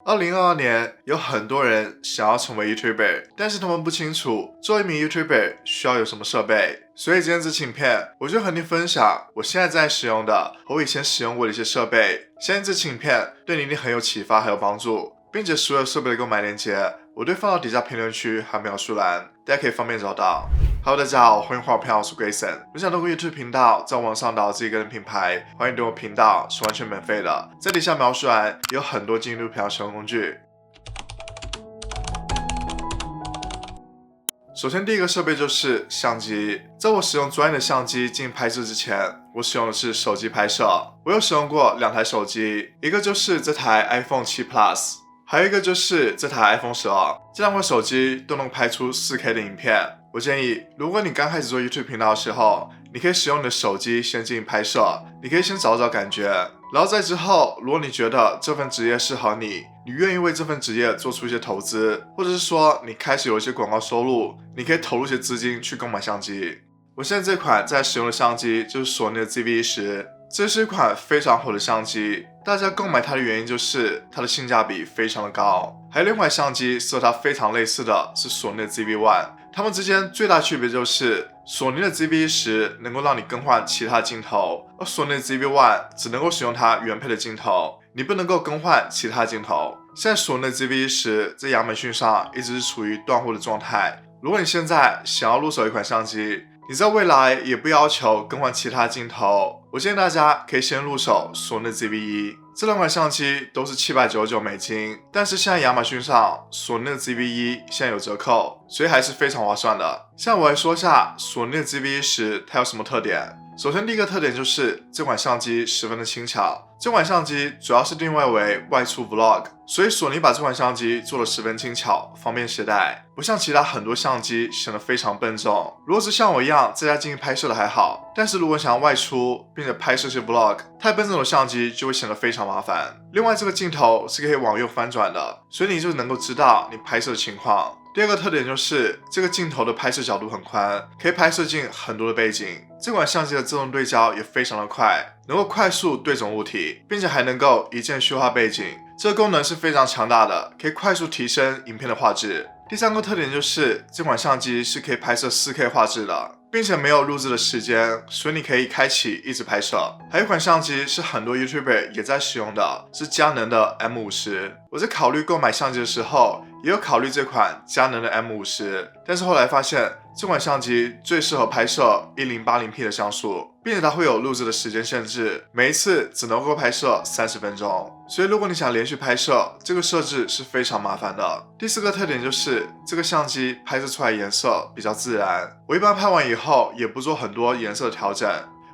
2022年有很多人想要成为 YouTuber， 但是他们不清楚做一名 YouTuber 需要有什么设备。所以今天这期影片，我就和你分享我现在在使用的和我以前使用过的一些设备。相信这期影片对你一定很有启发，还有帮助，并且所有设备的购买链接我都放到底下评论区和描述栏，大家可以方便找到。Hello， 大家好，欢迎回到频道，我是 Grayson。我想通过 YouTube 频道在网上打造自己个人品牌，欢迎订阅我频道，是完全免费的。在底下描述栏有很多进入频道使用工具。首先第一个设备就是相机，在我使用专业的相机进行拍摄之前，我使用的是手机拍摄。我有使用过2台手机，一个就是这台 iPhone 7 Plus， 还有一个就是这台 iPhone 12。这2款手机都能拍出 4K 的影片。我建议，如果你刚开始做 YouTube 频道的时候，你可以使用你的手机先进行拍摄，你可以先找找感觉，然后在之后，如果你觉得这份职业适合你，你愿意为这份职业做出一些投资，或者是说你开始有一些广告收入，你可以投入一些资金去购买相机。我现在这款在使用的相机就是索尼的 ZV-10，这是一款非常火的相机，大家购买它的原因就是它的性价比非常的高。还有另一款相机是和它非常类似的，是索尼的 ZV-1，它们之间最大区别就是索尼的 ZV-10 能够让你更换其他镜头，而索尼的 ZV-1 只能够使用它原配的镜头，你不能够更换其他镜头。现在索尼的 ZV-10 在亚马逊上一直是处于断货的状态，如果你现在想要入手一款相机，你在未来也不要求更换其他镜头，我建议大家可以先入手索尼的 ZV-1。这2款相机都是$799，但是现在亚马逊上索尼的 ZV-1 现在有折扣，所以还是非常划算的。现在我来说一下索尼的 ZV-10 它有什么特点。首先第一个特点就是这款相机十分的轻巧，这款相机主要是定位为外出 Vlog， 所以索尼把这款相机做得十分轻巧，方便携带，不像其他很多相机显得非常笨重。如果是像我一样在家进行拍摄的还好，但是如果想要外出并且拍摄些 Vlog， 太笨重的相机就会显得非常麻烦。另外这个镜头是可以往右翻转的，所以你就能够知道你拍摄的情况。第二个特点就是这个镜头的拍摄角度很宽，可以拍摄进很多的背景。这款相机的自动对焦也非常的快，能够快速对准物体，并且还能够一键虚化背景，这个功能是非常强大的，可以快速提升影片的画质。第3个特点就是这款相机是可以拍摄 4K 画质的，并且没有录制的时间，所以你可以开启一直拍摄。还有一款相机是很多 YouTuber 也在使用的，是佳能的 M50。我在考虑购买相机的时候，也有考虑这款佳能的 M50， 但是后来发现这款相机最适合拍摄 1080p 的像素，并且它会有录制的时间限制，每一次只能够拍摄30分钟，所以如果你想连续拍摄，这个设置是非常麻烦的。第4个特点就是这个相机拍摄出来颜色比较自然，我一般拍完以后也不做很多颜色的调整，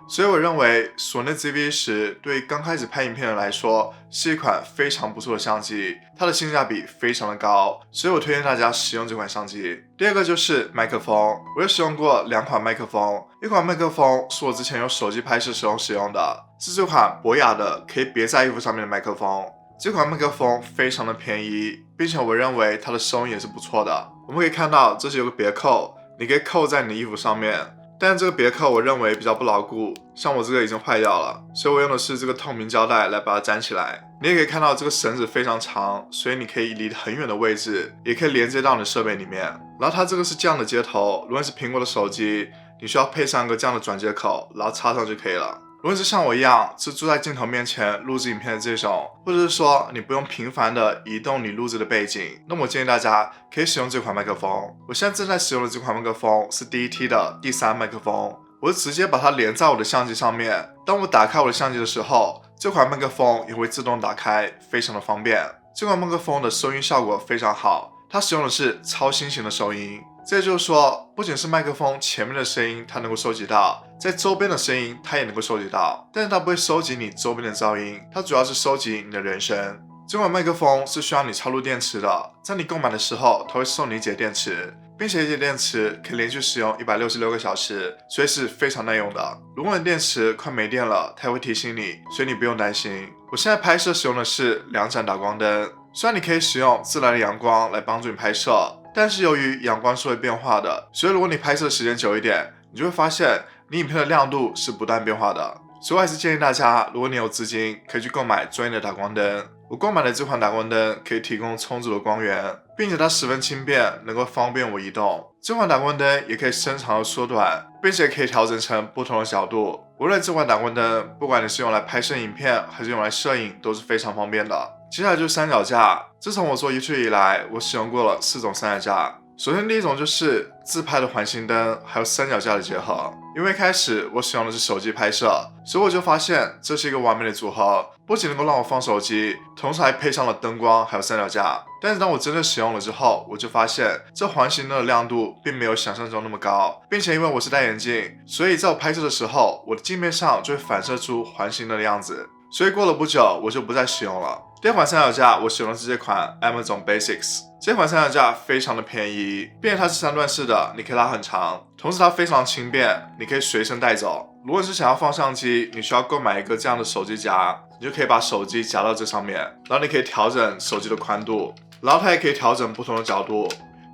所以我认为索尼 ZV-10 对于刚开始拍影片的人来说是一款非常不错的相机，它的性价比非常的高，所以我推荐大家使用这款相机。第2个就是麦克风，我有使用过2款麦克风，一款麦克风是我之前用手机拍摄时候使用的，是这款博雅的可以别在衣服上面的麦克风。这款麦克风非常的便宜，并且我认为它的收音也是不错的。我们可以看到这是有个别扣，你可以扣在你的衣服上面，但这个别扣我认为比较不牢固，像我这个已经坏掉了，所以我用的是这个透明胶带来把它粘起来。你也可以看到这个绳子非常长，所以你可以离很远的位置也可以连接到你的设备里面。然后它这个是这样的接头，如果是苹果的手机，你需要配上一个这样的转接口，然后插上就可以了。如果是像我一样是坐在镜头面前录制影片的这种，或者是说你不用频繁的移动你录制的背景，那么我建议大家可以使用这款麦克风。我现在正在使用的这款麦克风是DET 的第3麦克风，我是直接把它连在我的相机上面，当我打开我的相机的时候，这款麦克风也会自动打开，非常的方便。这款麦克风的收音效果非常好，它使用的是超新型的收音，这就是说不仅是麦克风前面的声音它能够收集到，在周边的声音它也能够收集到，但是它不会收集你周边的噪音，它主要是收集你的人声。这款麦克风是需要你插入电池的，在你购买的时候它会送你一节电池，并且一节电池可以连续使用166个小时，所以是非常耐用的。如果你电池快没电了，它也会提醒你，所以你不用担心。我现在拍摄使用的是2盏打光灯，虽然你可以使用自然的阳光来帮助你拍摄，但是由于阳光是会变化的，所以如果你拍摄时间久一点，你就会发现你影片的亮度是不断变化的。所以我还是建议大家，如果你有资金，可以去购买专业的打光灯。我购买的这款打光灯可以提供充足的光源，并且它十分轻便，能够方便我移动。这款打光灯也可以伸长和缩短，并且可以调整成不同的角度。无论这款打光灯，不管你是用来拍摄影片还是用来摄影，都是非常方便的。接下来就是三脚架。自从我做 YouTube 以来，我使用过了4种三脚架。首先第一种就是自拍的环形灯，还有三脚架的结合。因为一开始我使用的是手机拍摄，所以我就发现这是一个完美的组合，不仅能够让我放手机，同时还配上了灯光还有三脚架。但是当我真的使用了之后，我就发现这环形灯的亮度并没有想象中那么高，并且因为我是戴眼镜，所以在我拍摄的时候，我的镜面上就会反射出环形灯的样子。所以过了不久，我就不再使用了。第二款三脚架我使用的是这款 Amazon Basics， 这款三脚架非常的便宜，并且它是3段式的，你可以拉很长，同时它非常轻便，你可以随身带走。如果你是想要放相机，你需要购买一个这样的手机夹，你就可以把手机夹到这上面，然后你可以调整手机的宽度，然后它也可以调整不同的角度。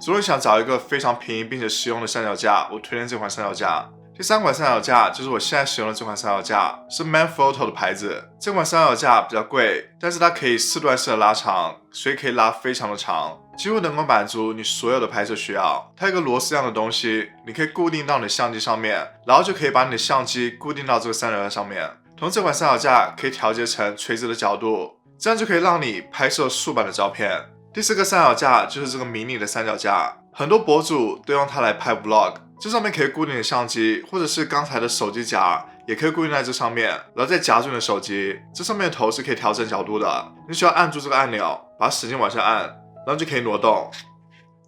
如果你想找一个非常便宜并且实用的三脚架，我推荐这款三脚架。第3款三脚架就是我现在使用的这款三脚架，是 Manfrotto 的牌子。这款三脚架比较贵，但是它可以4段式的拉长，所以可以拉非常的长，几乎能够满足你所有的拍摄需要。它有一个螺丝一样的东西，你可以固定到你的相机上面，然后就可以把你的相机固定到这个三脚架上面。同时这款三脚架可以调节成垂直的角度，这样就可以让你拍摄竖版的照片。第4个三脚架就是这个迷你的三脚架，很多博主都用它来拍 vlog。这上面可以固定你的相机，或者是刚才的手机夹，也可以固定在这上面，然后再夹住你的手机。这上面的头是可以调整角度的，你需要按住这个按钮，把它使劲往下按，然后就可以挪动。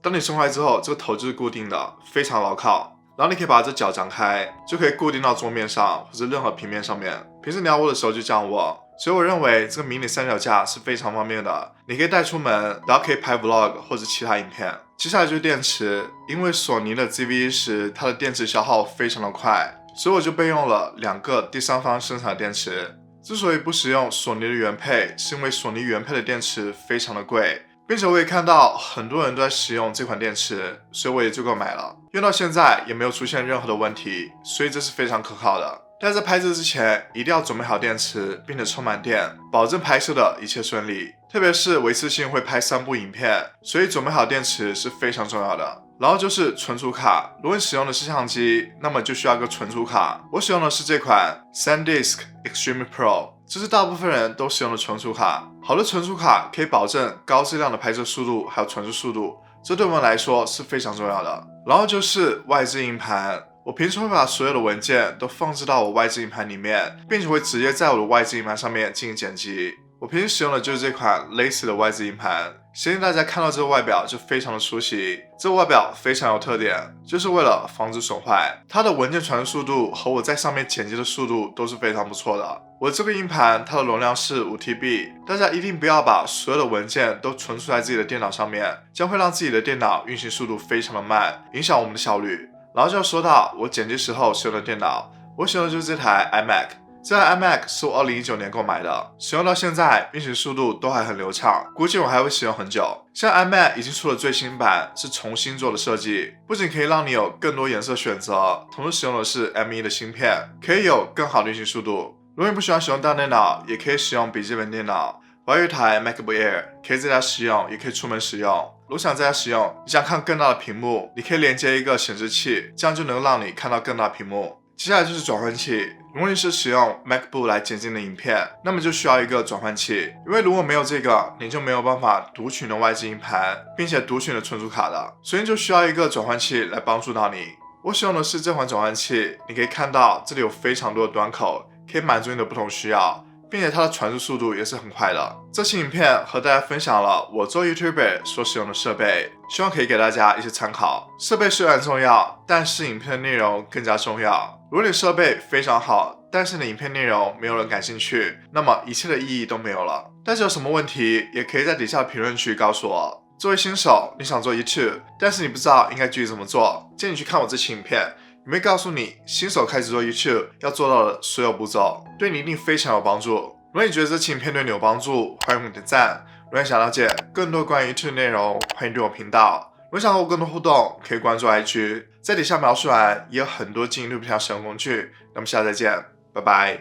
当你伸回来之后，这个头就是固定的，非常牢靠。然后你可以把这脚张开，就可以固定到桌面上或者任何平面上面。平时你要握的时候就这样握。所以我认为这个迷你三脚架是非常方便的，你可以带出门，然后可以拍 vlog 或者其他影片。接下来就是电池，因为索尼的 ZV-10它的电池消耗非常的快，所以我就备用了2个第三方生产的电池。之所以不使用索尼的原配，是因为索尼原配的电池非常的贵，并且我也看到很多人都在使用这款电池，所以我也就购买了，用到现在也没有出现任何的问题，所以这是非常可靠的。但在拍摄之前一定要准备好电池，并且充满电，保证拍摄的一切顺利。特别是我一次性会拍3部影片，所以准备好电池是非常重要的。然后就是存储卡，如果你使用的是相机，那么就需要一个存储卡。我使用的是这款 SanDisk Extreme Pro， 这是大部分人都使用的存储卡。好的存储卡可以保证高质量的拍摄速度，还有传输速度，这对我们来说是非常重要的。然后就是外置硬盘。我平时会把所有的文件都放置到我外置硬盘里面，并且会直接在我的外置硬盘上面进行剪辑。我平时使用的就是这款类似的外置硬盘，相信大家看到这个外表就非常的熟悉。这个外表非常有特点，就是为了防止损坏。它的文件传输速度和我在上面剪辑的速度都是非常不错的。我这个硬盘它的容量是5TB， 大家一定不要把所有的文件都存储在自己的电脑上面，将会让自己的电脑运行速度非常的慢，影响我们的效率。然后就要说到我剪辑时候使用的电脑，我使用的就是这台 iMac。这台 iMac 是我2019年购买的，使用到现在运行速度都还很流畅，估计我还会使用很久。现在 iMac 已经出了最新版，是重新做的设计，不仅可以让你有更多颜色选择，同时使用的是 M1 的芯片，可以有更好的运行速度。如果你不喜欢使用大电脑，也可以使用笔记本电脑。我有一台 MacBook Air， 可以在家使用，也可以出门使用。如果想在家使用，你想看更大的屏幕，你可以连接一个显示器，这样就能让你看到更大屏幕。接下来就是转换器。如果你是使用 MacBook 来剪辑你的影片，那么就需要一个转换器，因为如果没有这个，你就没有办法读取你的外置硬盘，并且读取你的存储卡的，所以就需要一个转换器来帮助到你。我使用的是这款转换器，你可以看到这里有非常多的端口，可以满足你的不同需要，并且它的传输速度也是很快的。这期影片和大家分享了我做 YouTuber 所使用的设备，希望可以给大家一些参考。设备虽然重要，但是影片的内容更加重要。如果你设备非常好，但是你的影片内容没有人感兴趣，那么一切的意义都没有了。但是有什么问题，也可以在底下的评论区告诉我。作为新手，你想做 YouTube， 但是你不知道应该具体怎么做，建议你去看我这期影片，里面告诉你新手开始做 YouTube 要做到的所有步骤，对你一定非常有帮助。如果你觉得这期影片对你有帮助，欢迎点赞。如果你想了解更多关于 YouTube 内容，欢迎订阅我频道。如果想和我更多互动，可以关注 IG， 在底下描述栏也有很多进入录片使用工具。那么下次再见，拜拜。